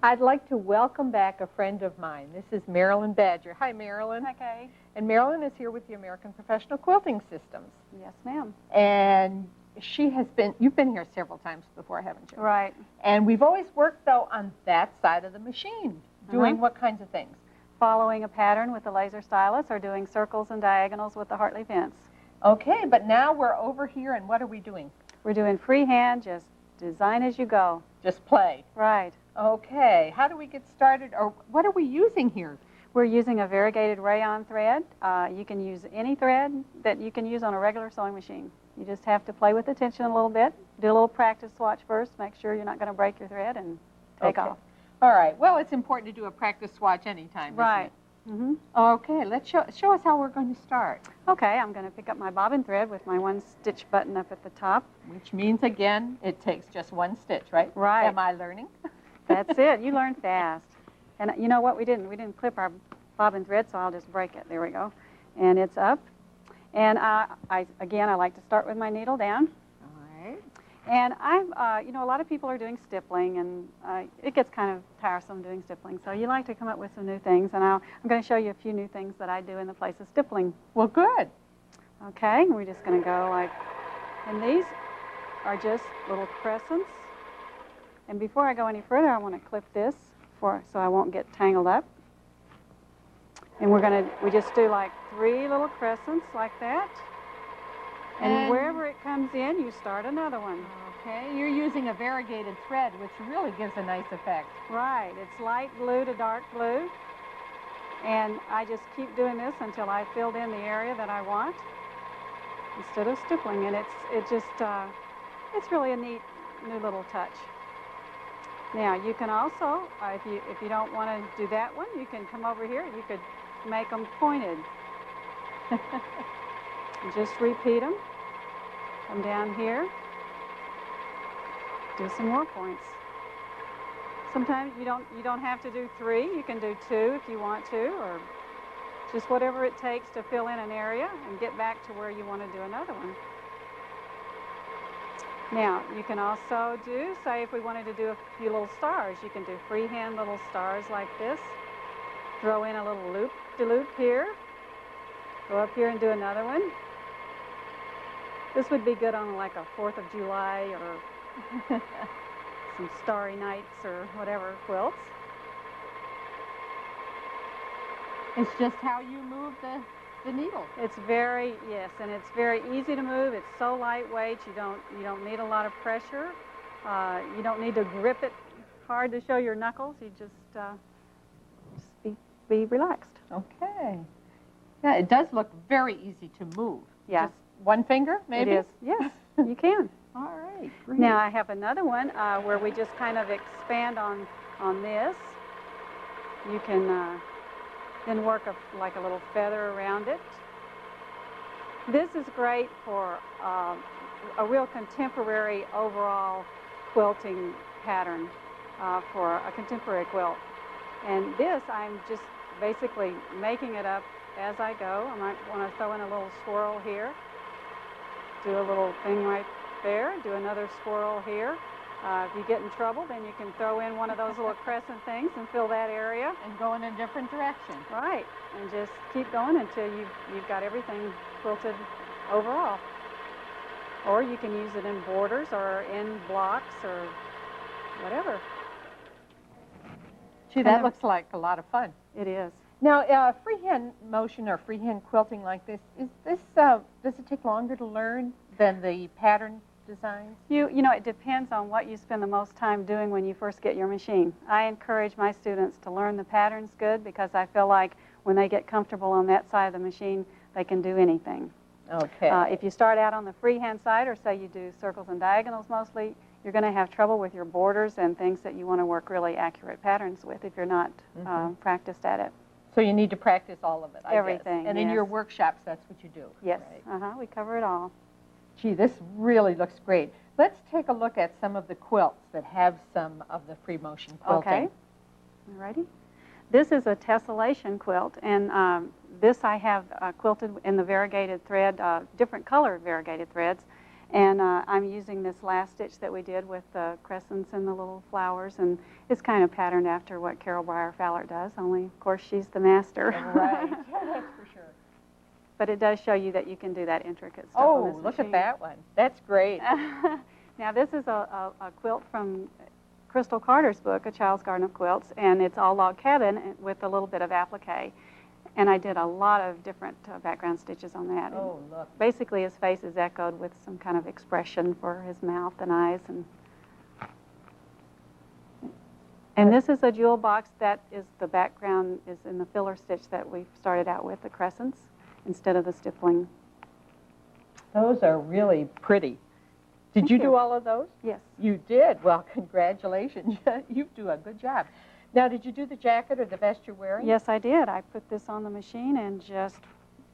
I'd like to welcome back a friend of mine. This is Marilyn Badger. Hi, Marilyn. Hi, Kaye. And Marilyn is here with the American Professional Quilting Systems. Yes, ma'am. And you've been here several times before, haven't you? Right. And we've always worked, though, on that side of the machine, doing what kinds of things? Following a pattern with the laser stylus or doing circles and diagonals with the Hartley fence. Okay, but now we're over here, and what are we doing? We're doing freehand, just design as you go. Just play. Right. Okay, how do we get started, or what are we using here? We're using a variegated rayon thread. You can use any thread that you can use on a regular sewing machine. You just have to play with the tension a little bit, do a little practice swatch first, make sure you're not going to break your thread, and take off. All right, well, it's important to do a practice swatch anytime, right. Isn't it? Okay, let's show us how we're going to start. Okay, I'm going to pick up my bobbin thread with my one stitch button up at the top. Which means, again, it takes just one stitch, right? Right. Am I learning? That's it. You learn fast. And you know what we didn't? We didn't clip our bobbin thread, so I'll just break it. There we go. And it's up. And again, I like to start with my needle down. All right. And you know, a lot of people are doing stippling, and it gets kind of tiresome doing stippling. So you like to come up with some new things, and I'm going to show you a few new things that I do in the place of stippling. Well, good. Okay, we're just going to go like, and these are just little crescents. And before I go any further, I want to clip this so I won't get tangled up. And we just do like 3 little crescents like that. And wherever it comes in, you start another one. Okay, you're using a variegated thread, which really gives a nice effect. Right, it's light blue to dark blue. And I just keep doing this until I filled in the area that I want instead of stippling. And it's really a neat new little touch. Now, you can also, if you don't want to do that one, you can come over here and you could make them pointed. Just repeat them. Come down here. Do some more points. Sometimes you don't have to do 3. You can do 2 if you want to, or just whatever it takes to fill in an area and get back to where you want to do another one. Now, you can also do, say if we wanted to do a few little stars, you can do freehand little stars like this. Throw in a little loop-de-loop here. Go up here and do another one. This would be good on like a 4th of July or some starry nights or whatever quilts. It's just how you move the needle. It's yes, and it's very easy to move. It's so lightweight. You don't need a lot of pressure. You don't need to grip it hard to show your knuckles. You just be relaxed. Okay. Yeah, it does look very easy to move. Yeah. Just one finger, maybe? It is. Yes, you can. All right. Great. Now I have another one where we just kind of expand on this. You can then work like a little feather around it. This is great for a real contemporary overall quilting pattern for a contemporary quilt. And this, I'm just basically making it up as I go. I might want to throw in a little swirl here, do a little thing right there, do another swirl here. If you get in trouble, then you can throw in one of those little crescent things and fill that area. And go in a different direction. Right, and just keep going until you've got everything quilted overall. Or you can use it in borders or in blocks or whatever. Gee, that looks like a lot of fun. It is. Now, freehand motion or freehand quilting like this, does it take longer to learn than the pattern designs? You know, it depends on what you spend the most time doing when you first get your machine. I encourage my students to learn the patterns good because I feel like when they get comfortable on that side of the machine, they can do anything. Okay. If you start out on the freehand side, or say you do circles and diagonals mostly, you're going to have trouble with your borders and things that you want to work really accurate patterns with if you're not practiced at it. So you need to practice all of it, I Everything, guess. And in your workshops, that's what you do. Yes, right? We cover it all. Gee, this really looks great. Let's take a look at some of the quilts that have some of the free motion quilting. Okay. All righty. This is a tessellation quilt, and this I have quilted in the variegated thread, different color variegated threads, And I'm using this last stitch that we did with the crescents and the little flowers, and it's kind of patterned after what Carol Breyer Fowler does, only, of course, she's the master. Right, that's for sure. But it does show you that you can do that intricate stuff on this Oh, look machine. at that one. That's great. Now, this is a quilt from Crystal Carter's book, A Child's Garden of Quilts, and it's all log cabin with a little bit of applique. And I did a lot of different background stitches on that. Oh, look. Basically, his face is echoed with some kind of expression for his mouth and eyes. And this is a jewel box. That is the background is in the filler stitch that we started out with, the crescents, instead of the stippling. Those are really pretty. Did Thank you you. do all of those? Yes. You did. Well, congratulations. You do a good job. Now, did you do the jacket or the vest you're wearing? Yes, I did. I put this on the machine and just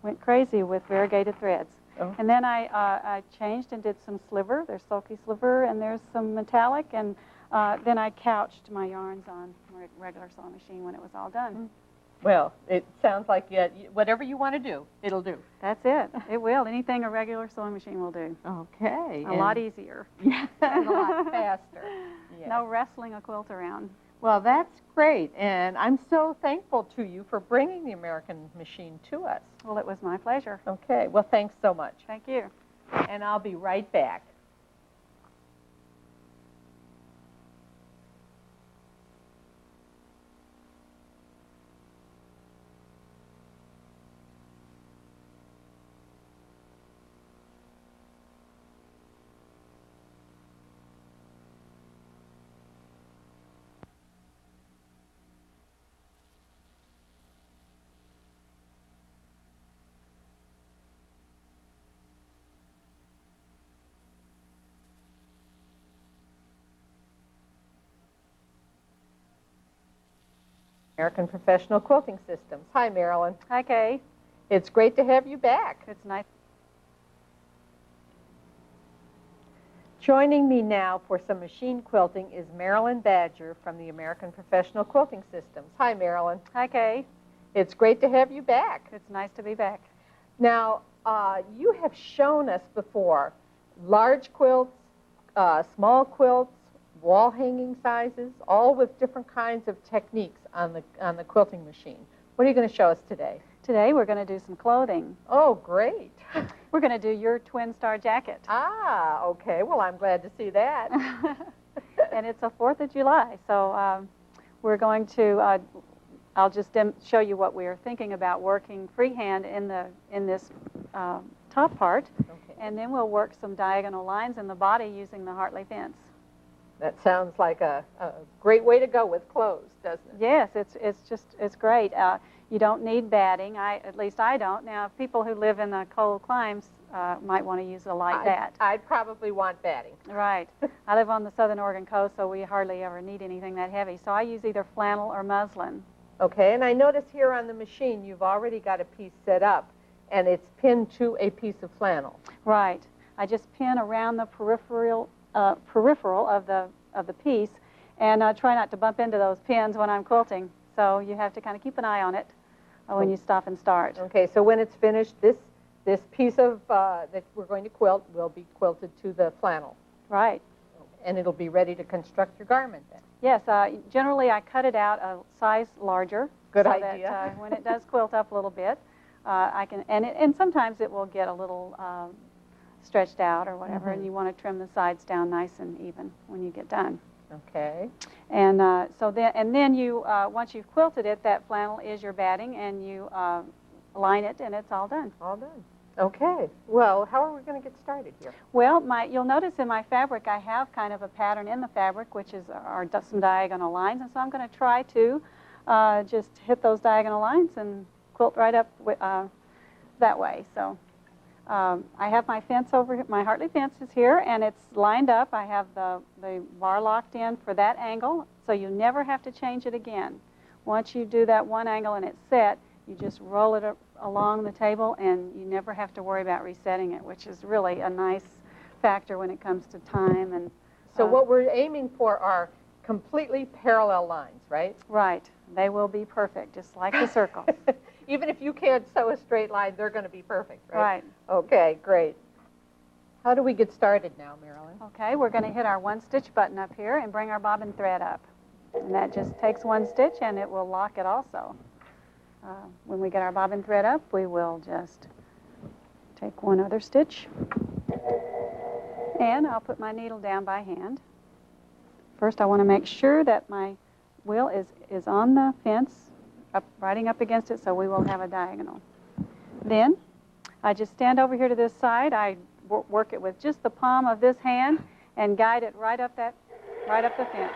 went crazy with variegated threads. Oh. And then I changed and did some sliver. There's sulky sliver and there's some metallic. And then I couched my yarns on my regular sewing machine when it was all done. Well, it sounds like whatever you want to do, it'll do. That's it. It will. Anything a regular sewing machine will do. Okay. A lot easier. Yeah, and a lot faster. Yes. No wrestling a quilt around. Well, that's great, and I'm so thankful to you for bringing the American machine to us. Well, it was my pleasure. Okay, well, thanks so much. Thank you. And I'll be right back. American Professional Quilting Systems. Hi, Marilyn. Hi, Kaye. It's great to have you back. It's nice. Joining me now for some machine quilting is Marilyn Badger from the American Professional Quilting Systems. Hi, Marilyn. Hi, Kaye. It's great to have you back. It's nice to be back. Now, you have shown us before large quilts, small quilts, wall hanging sizes, all with different kinds of techniques on the quilting machine. What are you going to show us today? Today we're going to do some clothing. Oh, great. We're going to do your twin star jacket. Ah, okay. Well, I'm glad to see that. And it's a 4th of July, so we're going to, I'll just show you what we are thinking about working freehand in this top part, Okay. and then we'll work some diagonal lines in the body using the Hartley fence. That sounds like a great way to go with clothes, doesn't it? Yes, it's great. You don't need batting. At least I don't. Now, people who live in the cold climes might want to use a light bat. I'd probably want batting. Right. I live on the southern Oregon coast, so we hardly ever need anything that heavy. So I use either flannel or muslin. Okay, and I notice here on the machine you've already got a piece set up, and it's pinned to a piece of flannel. Right. I just pin around the peripheral of the piece, and try not to bump into those pins when I'm quilting. So you have to kind of keep an eye on it when you stop and start. Okay, so when it's finished, this piece of that we're going to quilt will be quilted to the flannel, Right. and it'll be ready to construct your garment then. Yes. Generally, I cut it out a size larger. Good so idea. That when it does quilt up a little bit, I can, and sometimes it will get a little stretched out or whatever, and you want to trim the sides down nice and even when you get done. Okay. And then you once you've quilted it, that flannel is your batting, and you line it, and it's all done. All done. Okay. Well, how are we going to get started here? Well, you'll notice in my fabric I have kind of a pattern in the fabric, which is some diagonal lines, and so I'm going to try to just hit those diagonal lines and quilt right up that way. So I have my fence over here. My Hartley fence is here, and it's lined up. I have the bar locked in for that angle, so you never have to change it again. Once you do that one angle and it's set, you just roll it along the table, and you never have to worry about resetting it, which is really a nice factor when it comes to time. And So what we're aiming for are completely parallel lines, right? right, they will be perfect, just like the circle. Even if you can't sew a straight line, they're going to be perfect, right? Right. Okay, great. How do we get started now, Marilyn? Okay, we're going to hit our 1-stitch button up here and bring our bobbin thread up. And that just takes 1 stitch and it will lock it also. When we get our bobbin thread up, we will just take 1 other stitch. And I'll put my needle down by hand. First, I want to make sure that my wheel is on the fence, riding up against it, so we will have a diagonal. Then, I just stand over here to this side. I work it with just the palm of this hand and guide it right up the fence.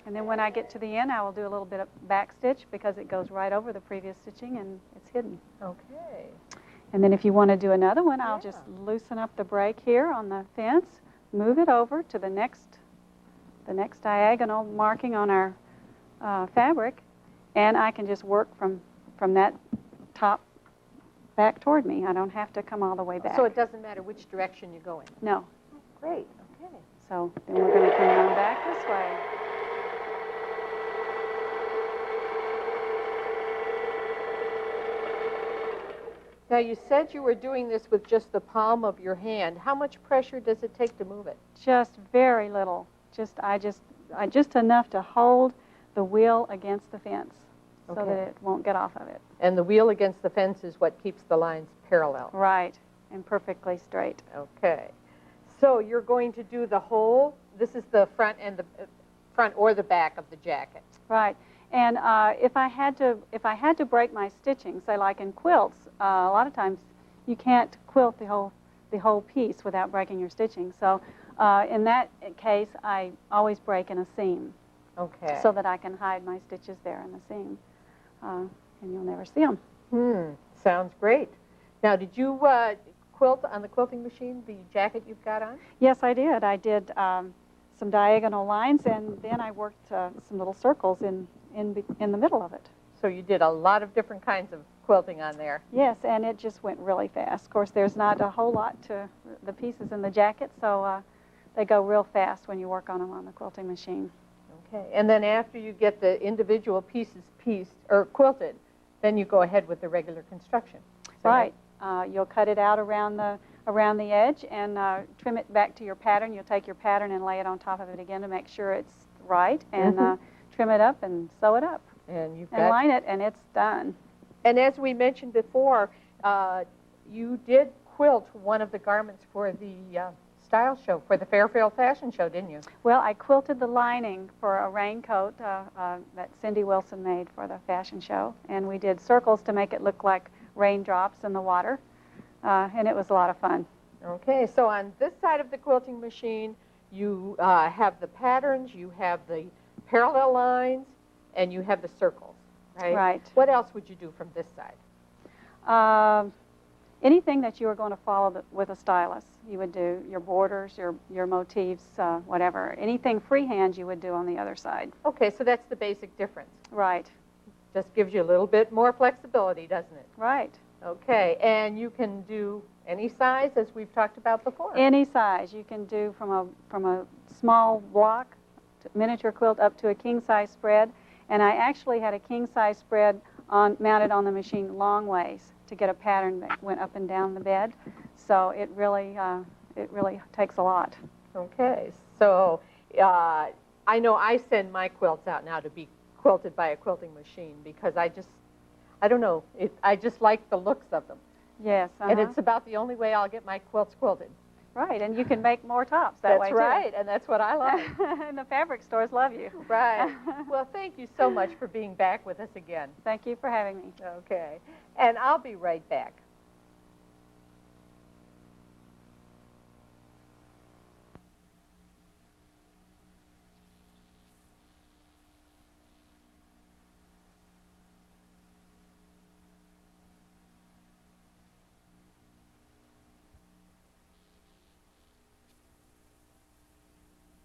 And then when I get to the end, I will do a little bit of back stitch because it goes right over the previous stitching and it's hidden. Okay. And then if you want to do another one, I'll just loosen up the break here on the fence, move it over to the next diagonal marking on our fabric, and I can just work from that top back toward me. I don't have to come all the way back. So it doesn't matter which direction you go in? No. Great, okay. So then we're going to come on back this way. Now, you said you were doing this with just the palm of your hand. How much pressure does it take to move it? Just very little. Just enough to hold the wheel against the fence so that it won't get off of it. And the wheel against the fence is what keeps the lines parallel. Right, and perfectly straight. Okay. So you're going to do the whole, this is the front and the front or the back of the jacket. Right. And if I had to break my stitching, say like in quilts, a lot of times you can't quilt the whole piece without breaking your stitching. So in that case, I always break in a seam. Okay. So that I can hide my stitches there in the seam, and you'll never see them. Sounds great. Now, did you quilt on the quilting machine the jacket you've got on? Yes, I did. I did some diagonal lines, and then I worked some little circles in the middle of it. So you did a lot of different kinds of quilting on there. Yes, and it just went really fast. Of course, there's not a whole lot to the pieces in the jacket, so they go real fast when you work on them on the quilting machine. Okay, and then after you get the individual pieces quilted, then you go ahead with the regular construction. So right. You'll cut it out around the edge and trim it back to your pattern. You'll take your pattern and lay it on top of it again to make sure it's right, and trim it up and sew it up. And line it, and it's done. And as we mentioned before, you did quilt one of the garments for the style show, for the Fairfield Fashion Show, didn't you? Well, I quilted the lining for a raincoat that Cindy Wilson made for the fashion show, and we did circles to make it look like raindrops in the water, and it was a lot of fun. Okay, so on this side of the quilting machine, you have the patterns, you have the parallel lines, and you have the circles, right? Right. What else would you do from this side? Anything that you were going to follow with a stylus. You would do your borders, your motifs, whatever. Anything freehand you would do on the other side. Okay, so that's the basic difference. Right. Just gives you a little bit more flexibility, doesn't it? Right. Okay, and you can do any size, as we've talked about before. Any size. You can do from a small block, miniature quilt, up to a king-size spread. And I actually had a king-size spread mounted on the machine long ways to get a pattern that went up and down the bed. So it really takes a lot. Okay, so I know I send my quilts out now to be quilted by a quilting machine because I don't know, I just like the looks of them. Yes. And it's about the only way I'll get my quilts quilted. Right, and you can make more tops that way, too. That's right, and that's what I like. And the fabric stores love you. Right. Well, thank you so much for being back with us again. Thank you for having me. Okay, and I'll be right back.